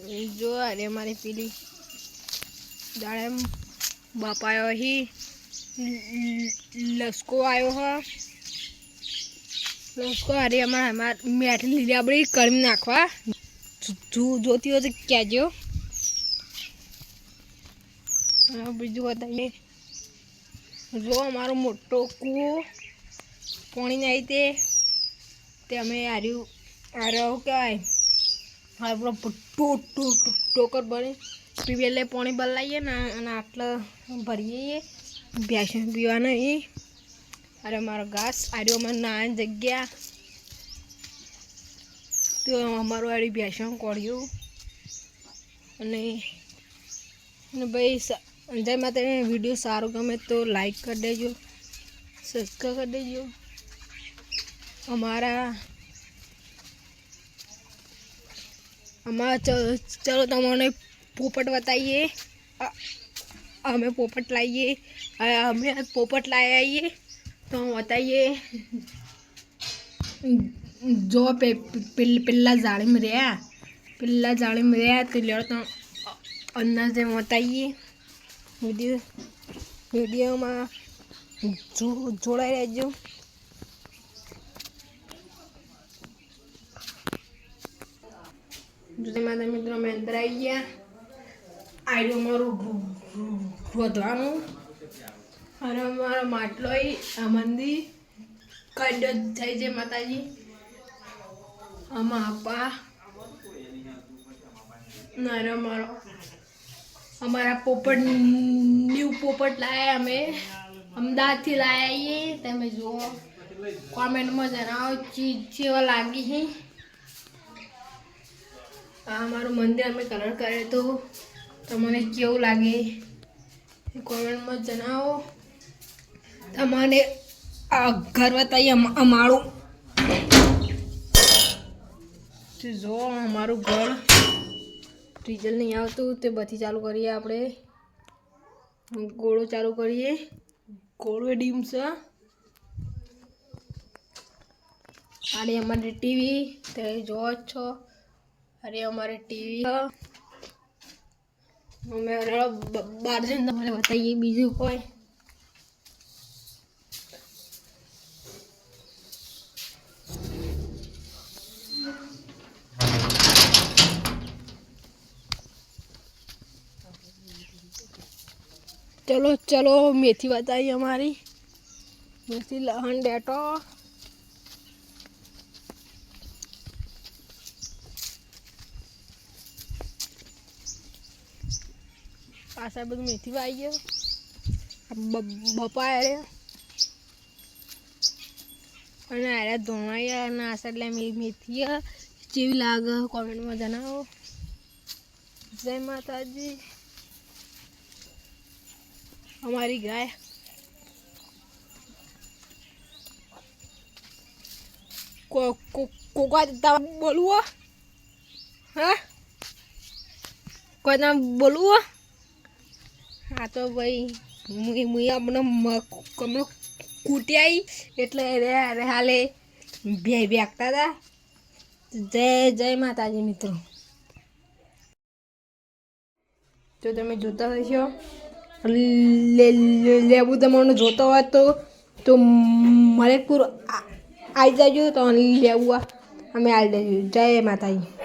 जो अरे हमारी पीली दाड़े बाप आयो ही लस्को आयो है लस्को अरे हमारे मेठी लीली अपनी कड़म नाखवा जोती हो तो क्या जो बीजू बताइए जो अमरो मोटो कूओ पानी नहीं ते हमें आ रहा क्या है पूरा टोकर बने पीवे पानी बदलाइए ना आटला भरीए भैंस पीवा नहीं अरे हमारा घास आ रहा ना जगह तो अमरो आ भैंस काढ़ू भाई जय माता वीडियो सारो गमे तो लाइक कर देजो सब्सक्राइब कर देजो हमारा चलो तमने पोपट बताइए हमें पोपट लाइए हमें पोपट लाए आइए तो बताइए जो पिल्ला जाड़ी में रहा तो ले तो अंदर से बताइए वीडियो में जोड़ा रहो माता मित्रों में अंदर आई गया आयु मारू रोधवानु अरे मारो માટલો आ मंदिर कड्डो થઈ છે માતાજી આપા नारे हमारा पोपट न्यू पोपट लाया हमें अमदावाद थी लाया ये तमे जो कमेंट में जनाओ चीज केवा लागी है हमारो मंदिर हमें कलर करे तो तमने केव लागे कमेंट में जनाओ तमने घर बताइए अमारू जो हमारू घर डीजल नहीं आवतु तो बत्ती चालू करिए आपणे गोळो चालू करिए गोळो डीम से अरे हमारी टीवी ते जो छो अरे हमारे टीवी मेरा बार से तमने बताइए बीजू कोई चलो चलो मेथी बताइए हमारी मेथी लहन डेटो पासा बधु मेथी आई गयो बपा अरे अने अरे धोणाया ना એટલે मेथी चेवी लागे कमेंट में जनाओ जय माता जी हमारी गाय को बोलू हाँ कोई नाम बोलू हाँ तो भाई मुई अपने कमरो कूटी आई एटले अरे हाले ब्यागता था जय जय माताजी मित्रों तो तमे जोता हशो लेबू तमने जोता हो तो मलेकपुर आई जाजो तो लेबू हमें आ देजो जय माताजी।